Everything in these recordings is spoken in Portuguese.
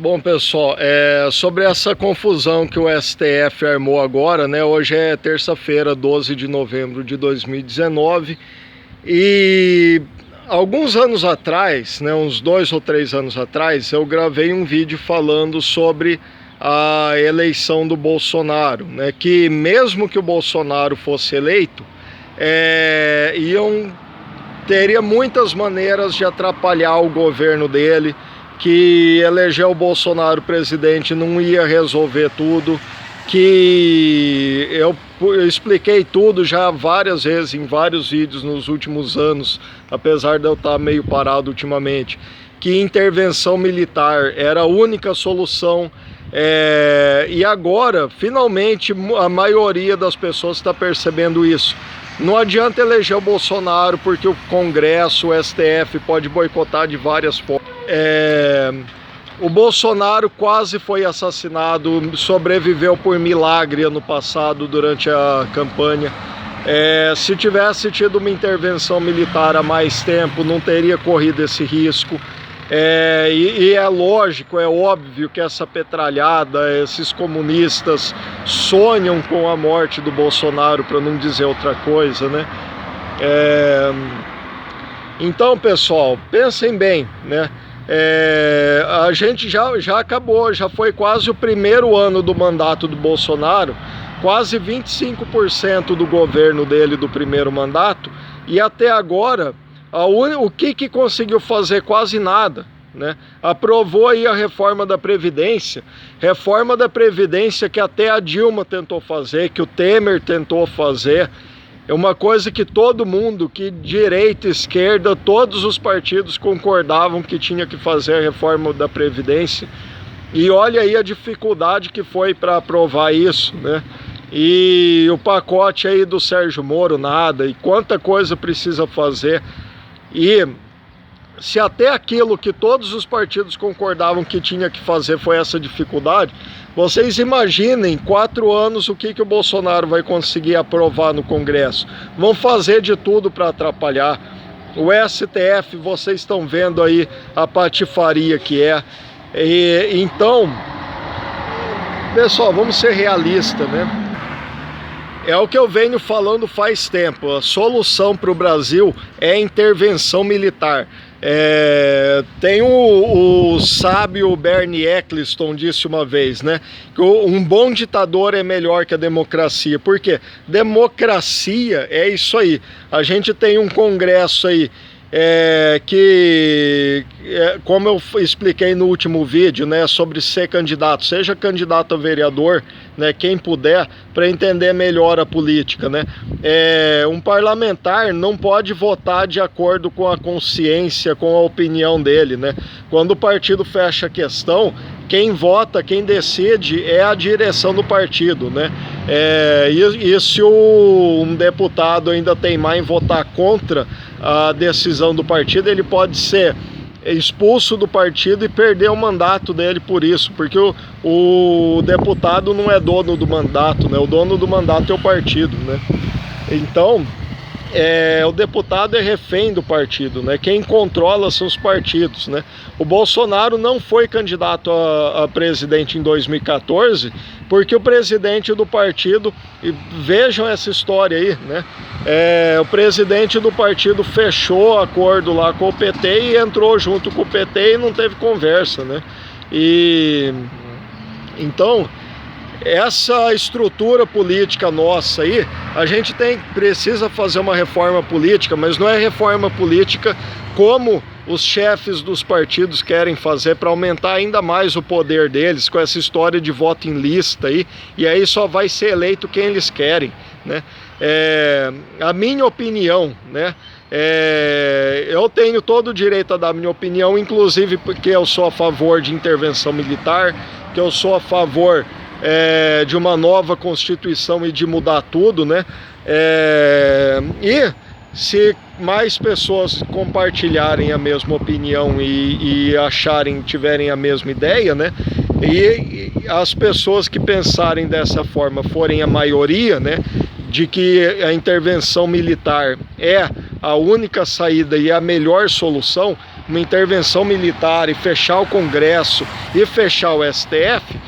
Bom, pessoal, sobre essa confusão que o STF armou agora, né? Hoje é terça-feira, 12 de novembro de 2019 e alguns anos atrás, né, uns 2 ou 3 anos atrás, eu gravei um vídeo falando sobre a eleição do Bolsonaro, né? Que mesmo que o Bolsonaro fosse eleito, teria muitas maneiras de atrapalhar o governo dele, que eleger o Bolsonaro presidente não ia resolver tudo, que eu expliquei tudo já várias vezes em vários vídeos nos últimos anos, apesar de eu estar meio parado ultimamente, que intervenção militar era a única solução. E agora, finalmente, a maioria das pessoas está percebendo isso. Não adianta eleger o Bolsonaro porque o Congresso, o STF pode boicotar de várias formas. O Bolsonaro quase foi assassinado, sobreviveu por milagre ano passado durante a campanha. Se tivesse tido uma intervenção militar há mais tempo, não teria corrido esse risco. E é lógico, é óbvio que essa petralhada, esses comunistas sonham com a morte do Bolsonaro, para não dizer outra coisa, né? Então, pessoal, pensem bem, né? A gente já acabou, já foi quase o primeiro ano do mandato do Bolsonaro, quase 25% do governo dele do primeiro mandato, e até agora o que conseguiu fazer? Quase nada, né? Aprovou aí a reforma da Previdência que até a Dilma tentou fazer, que o Temer tentou fazer. É uma coisa que todo mundo, que direita, esquerda, todos os partidos concordavam que tinha que fazer a reforma da Previdência. E olha aí a dificuldade que foi para aprovar isso, né? E o pacote aí do Sérgio Moro, nada. E quanta coisa precisa fazer. E se até aquilo que todos os partidos concordavam que tinha que fazer foi essa dificuldade, vocês imaginem 4 anos o que o Bolsonaro vai conseguir aprovar no Congresso. Vão fazer de tudo para atrapalhar. O STF, vocês estão vendo aí a patifaria que é. Então, pessoal, vamos ser realistas, né? É o que eu venho falando faz tempo. A solução para o Brasil é intervenção militar. Tem o sábio Bernie Ecclestone disse uma vez, né, que um bom ditador é melhor que a democracia. Por quê? Democracia é isso aí. A gente tem um Congresso aí como eu expliquei no último vídeo, né, sobre ser candidato, seja candidato a vereador, né, quem puder, para entender melhor a política, né? Um parlamentar não pode votar de acordo com a consciência, com a opinião dele, né? Quando o partido fecha a questão, quem vota, quem decide é a direção do partido, né? E se um deputado ainda teimar em votar contra a decisão do partido, ele pode ser expulso do partido e perder o mandato dele por isso, porque o deputado não é dono do mandato, né? O dono do mandato é o partido, né? Então, o deputado é refém do partido, né? Quem controla são os partidos, né? O Bolsonaro não foi candidato a presidente em 2014 porque o presidente do partido, e vejam essa história aí, né? O presidente do partido fechou acordo lá com o PT e entrou junto com o PT e não teve conversa, né? Então, essa estrutura política nossa aí, a gente precisa fazer uma reforma política, mas não é reforma política como os chefes dos partidos querem fazer para aumentar ainda mais o poder deles, com essa história de voto em lista aí, e aí só vai ser eleito quem eles querem, né? A minha opinião, né? Eu tenho todo o direito a dar a minha opinião, inclusive porque eu sou a favor de intervenção militar, que eu sou a favor de uma nova Constituição e de mudar tudo, né? E se mais pessoas compartilharem a mesma opinião e tiverem a mesma ideia, né? E as pessoas que pensarem dessa forma forem a maioria, né? De que a intervenção militar é a única saída e a melhor solução, uma intervenção militar e fechar o Congresso e fechar o STF,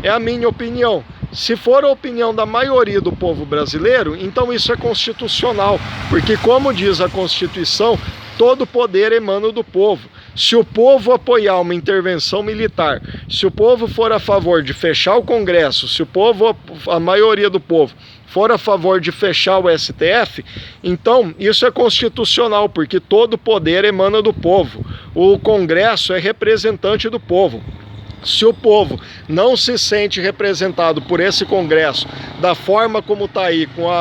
é a minha opinião. Se for a opinião da maioria do povo brasileiro, então isso é constitucional, porque, como diz a Constituição, todo poder emana do povo. Se o povo apoiar uma intervenção militar, se o povo for a favor de fechar o Congresso, se o povo, a maioria do povo, for a favor de fechar o STF, então isso é constitucional, porque todo poder emana do povo. O Congresso é representante do povo. Se o povo não se sente representado por esse Congresso da forma como está aí, com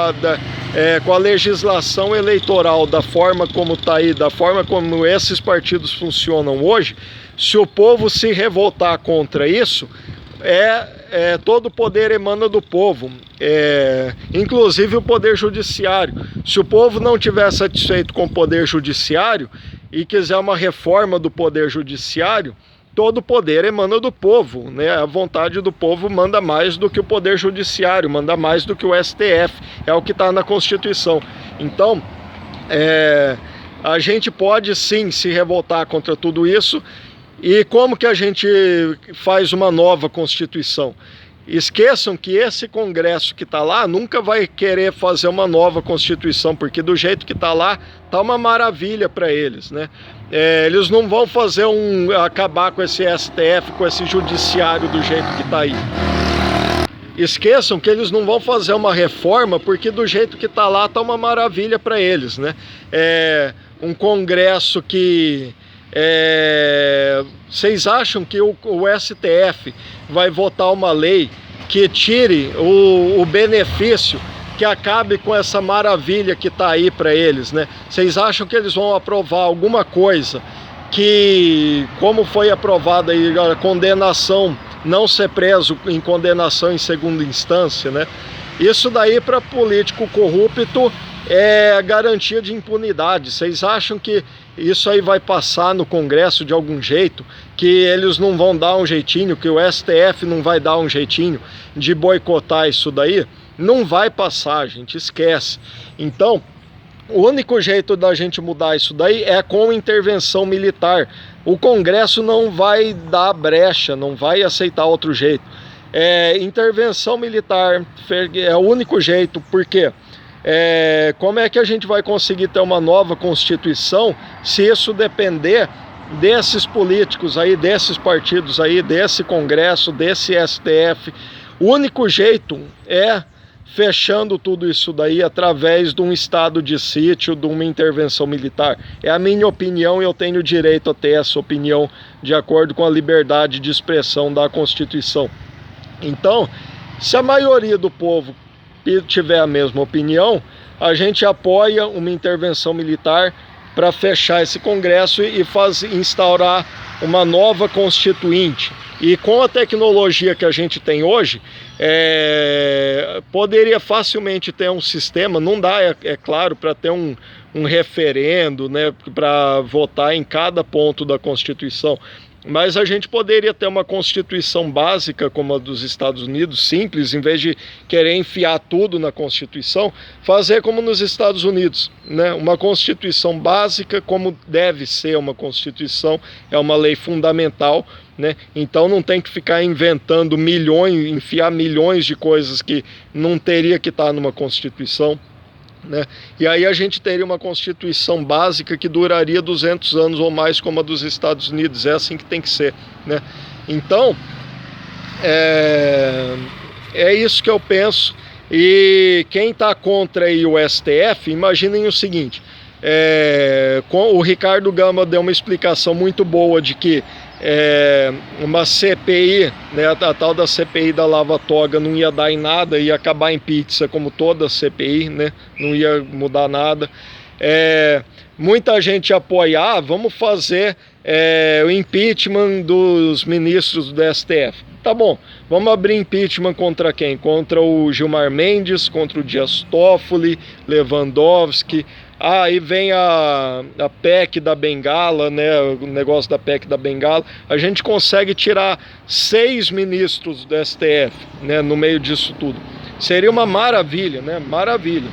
a legislação eleitoral, da forma como está aí, da forma como esses partidos funcionam hoje, se o povo se revoltar contra isso, todo o poder emana do povo, inclusive o poder judiciário. Se o povo não estiver satisfeito com o poder judiciário e quiser uma reforma do poder judiciário, todo o poder emana do povo, né? A vontade do povo manda mais do que o poder judiciário, manda mais do que o STF, é o que está na Constituição. Então, a gente pode sim se revoltar contra tudo isso. E como que a gente faz uma nova Constituição? Esqueçam que esse Congresso que está lá nunca vai querer fazer uma nova Constituição, porque do jeito que está lá, está uma maravilha para eles, né? Eles não vão fazer acabar com esse STF, com esse judiciário do jeito que está aí. Esqueçam que eles não vão fazer uma reforma, porque do jeito que está lá, está uma maravilha para eles, né? Um Congresso que... vocês acham que o STF vai votar uma lei que tire o benefício, que acabe com essa maravilha que está aí para eles, né? Vocês acham que eles vão aprovar alguma coisa que, como foi aprovada aí a condenação, não ser preso em condenação em segunda instância, né? Isso daí para político corrupto é garantia de impunidade. Vocês acham que isso aí vai passar no Congresso de algum jeito, que eles não vão dar um jeitinho, que o STF não vai dar um jeitinho de boicotar isso daí? Não vai passar, gente, esquece. Então, o único jeito da gente mudar isso daí é com intervenção militar. O Congresso não vai dar brecha, não vai aceitar outro jeito. Intervenção militar é o único jeito, porque... como é que a gente vai conseguir ter uma nova Constituição se isso depender desses políticos aí, desses partidos aí, desse Congresso, desse STF? O único jeito é fechando tudo isso daí através de um estado de sítio, de uma intervenção militar. É a minha opinião e eu tenho direito a ter essa opinião de acordo com a liberdade de expressão da Constituição. Então, se a maioria do povo tiver a mesma opinião, a gente apoia uma intervenção militar para fechar esse Congresso e instaurar uma nova Constituinte. E com a tecnologia que a gente tem hoje, poderia facilmente ter um sistema, não dá, é claro, para ter um referendo, né, para votar em cada ponto da Constituição. Mas a gente poderia ter uma Constituição básica como a dos Estados Unidos, simples, em vez de querer enfiar tudo na Constituição, fazer como nos Estados Unidos, né? Uma Constituição básica como deve ser uma Constituição, é uma lei fundamental, né? Então não tem que ficar inventando milhões, enfiar milhões de coisas que não teria que estar numa Constituição, né? E aí a gente teria uma Constituição básica que duraria 200 anos ou mais, como a dos Estados Unidos. É assim que tem que ser, né? Então, é isso que eu penso. E quem está contra aí o STF, imaginem o seguinte, o Ricardo Gama deu uma explicação muito boa de que uma CPI, né, a tal da CPI da Lava Toga não ia dar em nada, ia acabar em pizza como toda CPI, né, não ia mudar nada. Muita gente apoia, vamos fazer o impeachment dos ministros do STF. Tá bom, vamos abrir impeachment contra quem? Contra o Gilmar Mendes, contra o Dias Toffoli, Lewandowski. Aí vem a PEC da Bengala, né, o negócio da PEC da Bengala. A gente consegue tirar 6 ministros do STF, né, no meio disso tudo. Seria uma maravilha, né, maravilha.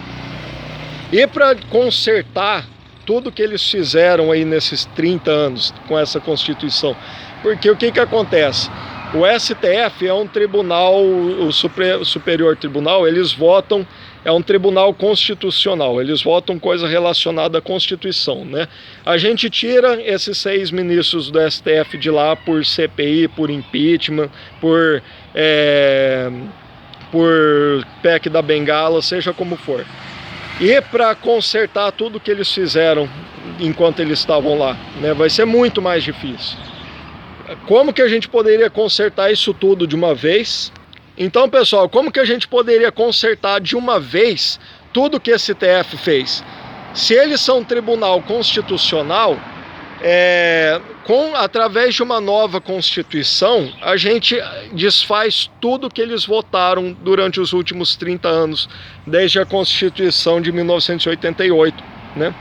E para consertar tudo que eles fizeram aí nesses 30 anos com essa Constituição. Porque o que acontece? O STF é um tribunal, o Superior Tribunal, eles votam, é um tribunal constitucional, eles votam coisa relacionada à Constituição, né? A gente tira esses 6 ministros do STF de lá por CPI, por impeachment, por PEC da Bengala, seja como for. E para consertar tudo que eles fizeram enquanto eles estavam lá, né, vai ser muito mais difícil. Como que a gente poderia consertar isso tudo de uma vez? Então, pessoal, como que a gente poderia consertar de uma vez tudo que esse STF fez? Se eles são um tribunal constitucional, através de uma nova Constituição, a gente desfaz tudo que eles votaram durante os últimos 30 anos, desde a Constituição de 1988, né?